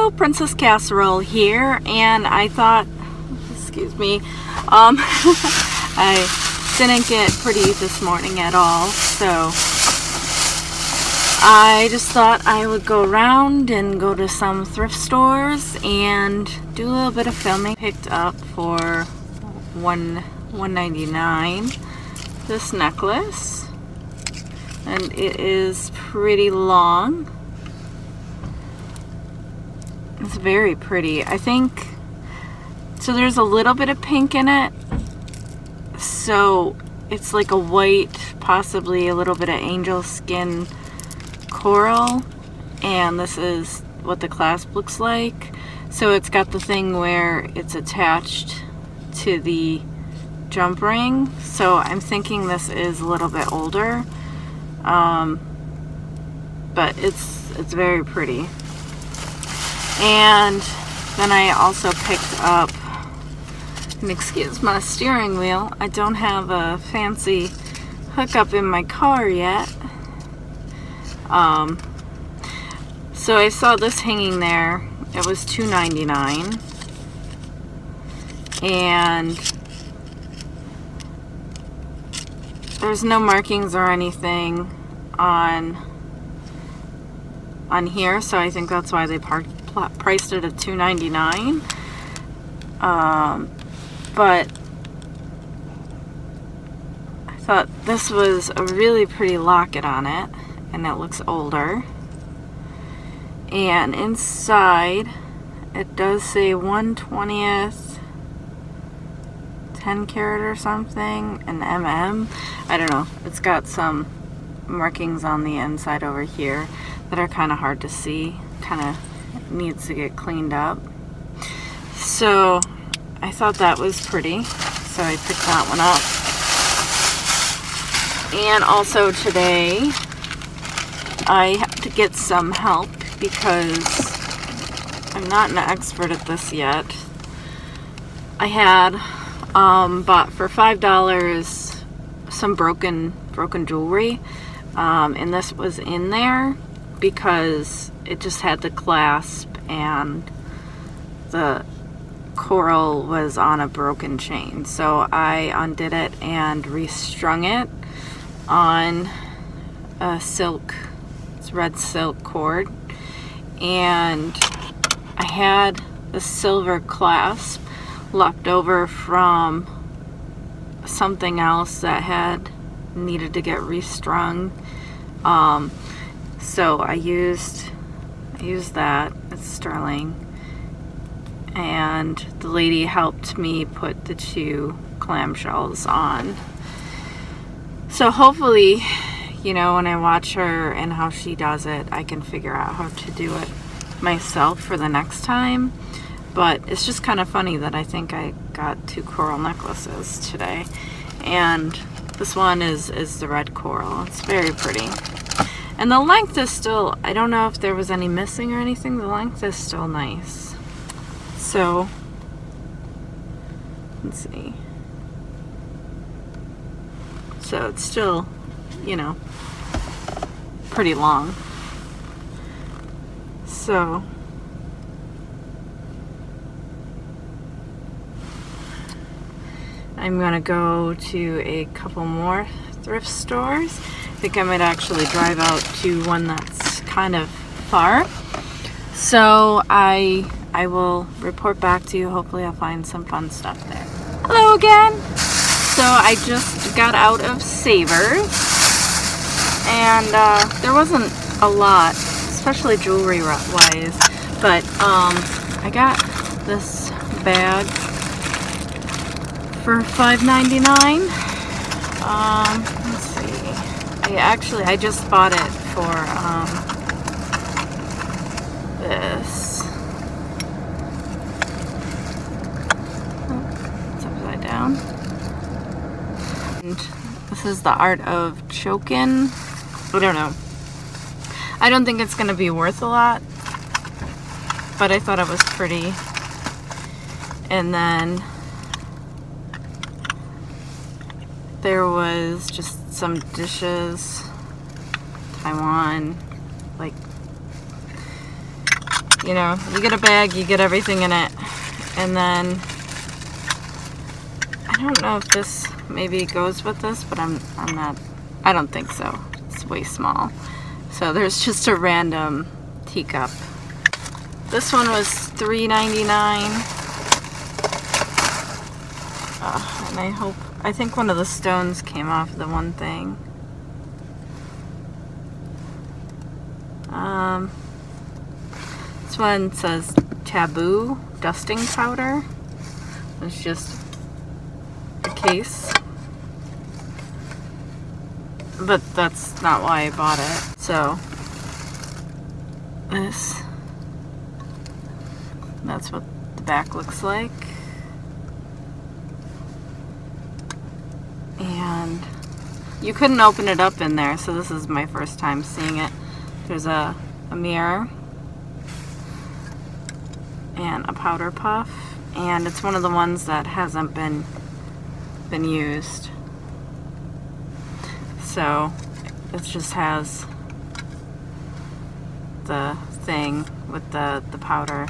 Hello, Princess Casserole here, and I thought, excuse me, I didn't get pretty this morning at all, so I just thought I would go around and go to some thrift stores and do a little bit of filming. Picked up for $1.99 this necklace, and it is pretty long. It's very pretty. I think, so there's a little bit of pink in it, so it's like a white, possibly a little bit of angel skin coral, and this is what the clasp looks like. So it's got the thing where it's attached to the jump ring, so I'm thinking this is a little bit older, but it's very pretty. And then I also picked up, and excuse my steering wheel, I don't have a fancy hookup in my car yet. So I saw this hanging there. It was $2.99, and there's no markings or anything on here, so I think that's why they priced it at $2.99. But I thought this was a really pretty locket on it, and it looks older. And inside it does say 1/20th 10 carat or something, an mm. I don't know. It's got some markings on the inside over here that are kind of hard to see. Kind of needs to get cleaned up. So I thought that was pretty, so I picked that one up. And also today I had to get some help because I'm not an expert at this yet. I had bought for $5 some broken jewelry, and this was in there because it just had the clasp and the coral was on a broken chain. So I undid it and restrung it on a silk, it's red silk cord, and I had a silver clasp left over from something else that had needed to get restrung. So I used that. It's sterling, and the lady helped me put the two clamshells on. So hopefully, you know, when I watch her and how she does it, I can figure out how to do it myself for the next time. But it's just kind of funny that I think I got two coral necklaces today, and this one is the red coral. It's very pretty. And the length is still, I don't know if there was any missing or anything, the length is still nice. So, let's see. So it's still, you know, pretty long. So, I'm gonna go to a couple more thrift stores. I think I might actually drive out to one that's kind of far. So I will report back to you. Hopefully I'll find some fun stuff there. Hello again. So I just got out of Savers, and there wasn't a lot, especially jewelry wise, but I got this bag for $5.99. Let's see. I just bought it for this. Oh, it's upside down. And this is the Art of Chokin. I don't know. I don't think it's gonna be worth a lot, but I thought it was pretty. And then there was just some dishes, Taiwan, like, you know, you get a bag, you get everything in it. And then, I don't know if this maybe goes with this, but I'm not, I don't think so. It's way small. So there's just a random teacup. This one was $3.99. And I think one of the stones came off the one thing. This one says Taboo dusting powder. It's just a case. But that's not why I bought it. So, that's what the back looks like. And you couldn't open it up in there, so this is my first time seeing it. There's a mirror and a powder puff, and it's one of the ones that hasn't been used. So it just has the thing with the powder.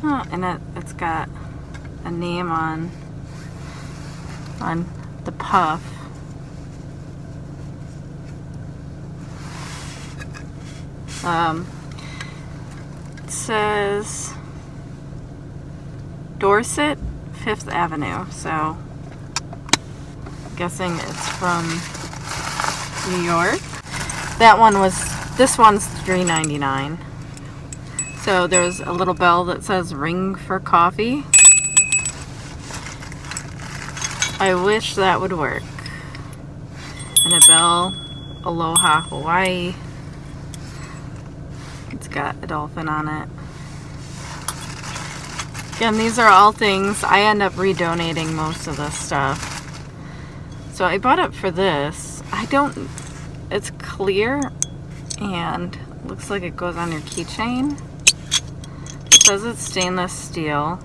Oh, and it's got a name on the puff. It says Dorset, 5th Avenue, so I'm guessing it's from New York. This one's $3.99. So there's a little bell that says ring for coffee. I wish that would work. And a bell, Aloha Hawaii. It's got a dolphin on it. Again, these are all things, I end up redonating most of this stuff. So I bought it for this. It's clear and looks like it goes on your keychain. It says it's stainless steel.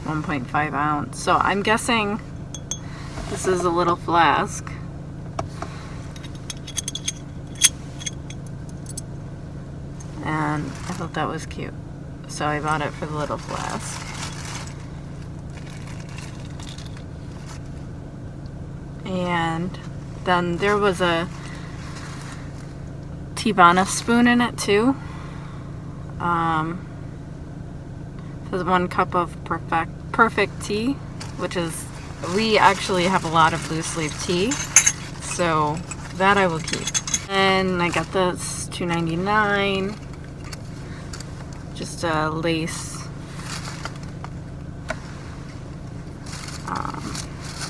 .5 ounce. So I'm guessing this is a little flask. And I thought that was cute. So I bought it for the little flask. And then there was a Teavana spoon in it too. There's 1 cup of perfect tea, which is, we actually have a lot of loose leaf tea, so that I will keep. And I got this, $2.99, just a lace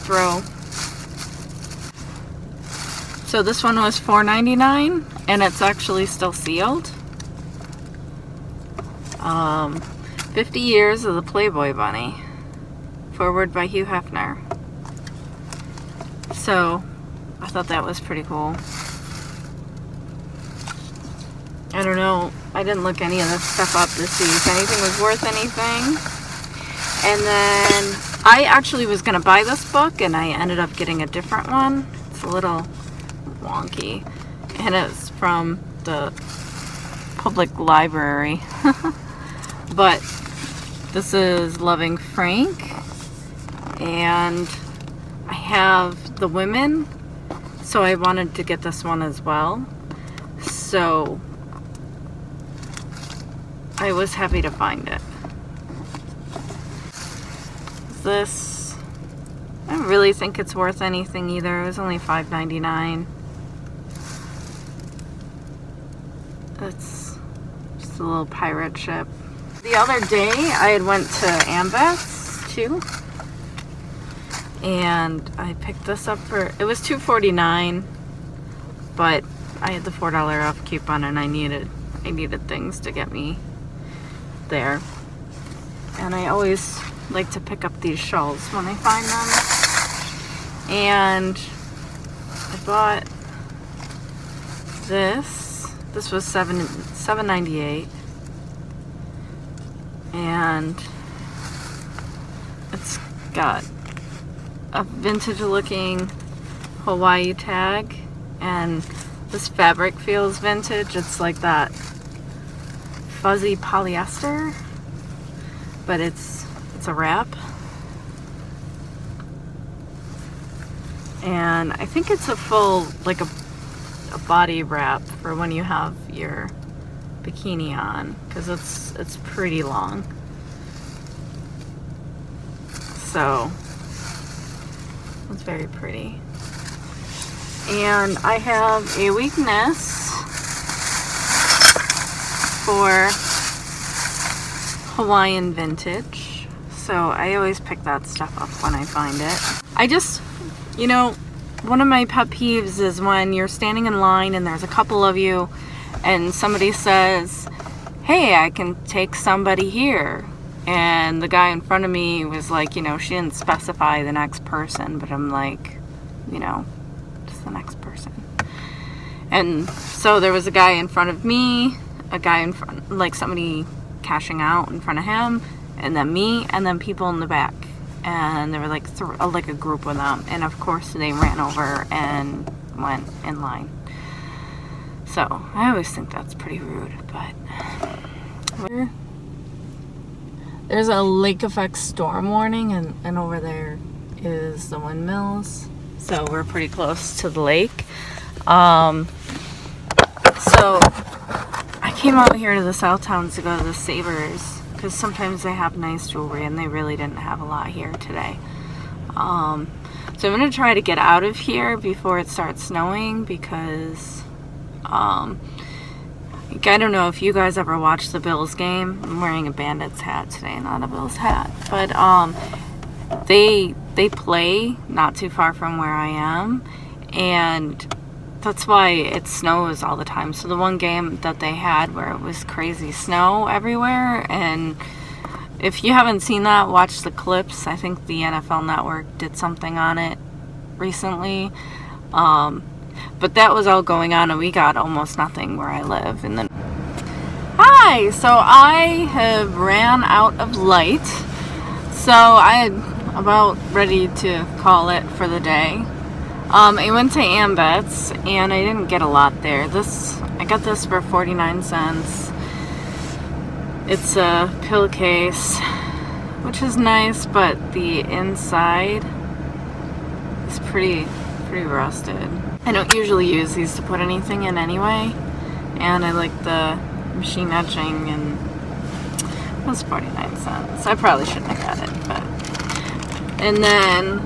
throw. So this one was $4.99, and it's actually still sealed. 50 Years of the Playboy Bunny. Foreword by Hugh Hefner. So, I thought that was pretty cool. I don't know, I didn't look any of this stuff up to see if anything was worth anything. And then, I actually was going to buy this book, and I ended up getting a different one. It's a little wonky. And it's from the public library. But this is Loving Frank, and I have the women, so I wanted to get this one as well. So I was happy to find it. This, I don't really think it's worth anything either. It was only $5.99. It's just a little pirate ship. The other day I had went to Ambets too, and I picked this up for, it was $2.49, but I had the $4 off coupon, and I needed things to get me there. And I always like to pick up these shawls when I find them. And I bought this. This was $7.98. And It's got a vintage looking Hawaii tag, and this fabric feels vintage. It's like that fuzzy polyester, but it's a wrap. And I think it's a full, like a body wrap for when you have your bikini on, because it's pretty long. So it's very pretty. And I have a weakness for Hawaiian vintage, so I always pick that stuff up when I find it. I just, you know, one of my pet peeves is when you're standing in line and there's a couple of you and somebody says, hey, I can take somebody here. And the guy in front of me was like, you know, she didn't specify the next person, but I'm like, you know, just the next person. And so there was a guy in front of me, a guy in front, like somebody cashing out in front of him, and then me, and then people in the back. And there were like a group of them, and of course they ran over and went in line. So I always think that's pretty rude, but there's a lake effect storm warning, and over there is the windmills, so we're pretty close to the lake. So I came out here to the South Towns to go to the Savers, because sometimes they have nice jewelry, and they really didn't have a lot here today. So I'm going to try to get out of here before it starts snowing, because I don't know if you guys ever watched the Bills game. I'm wearing a Bandits hat today, not a Bills hat. But they play not too far from where I am, and that's why it snows all the time. So the one game that they had where it was crazy snow everywhere, and if you haven't seen that, watch the clips. I think the NFL Network did something on it recently. But that was all going on, and we got almost nothing where I live. And then, hi! So I have ran out of light. So I'm about ready to call it for the day. I went to Ambets, and I didn't get a lot there. I got this for 49 cents. It's a pillowcase, which is nice, but the inside is pretty rusted. I don't usually use these to put anything in anyway, and I like the machine etching, and it was 49 cents. I probably shouldn't have got it, but. And then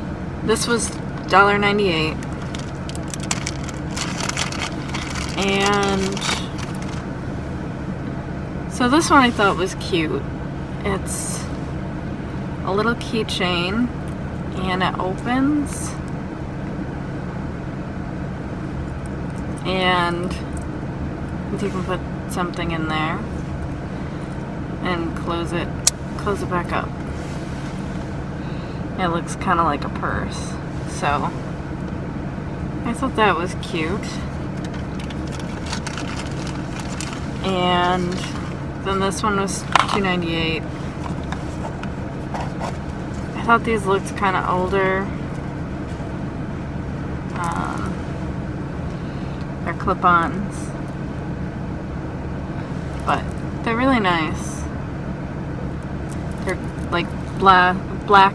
this was $1.98, and so this one I thought was cute. It's a little keychain, and it opens, and you can put something in there and close it back up. It looks kind of like a purse, so I thought that was cute. And then this one was $2.98. I thought these looked kind of older. They're clip-ons, but they're really nice. They're like black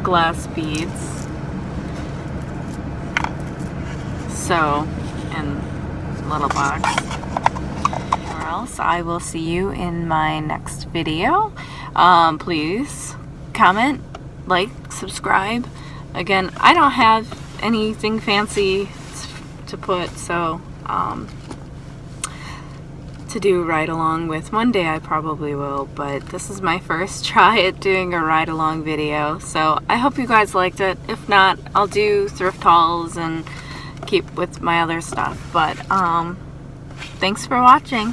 glass beads. So, in a little box. Or else, I will see you in my next video. Please comment, like, subscribe. Again, I don't have anything fancy to put, so to do ride along with. One day I probably will, but this is my first try at doing a ride along video, so I hope you guys liked it. If not, I'll do thrift hauls and keep with my other stuff, but thanks for watching.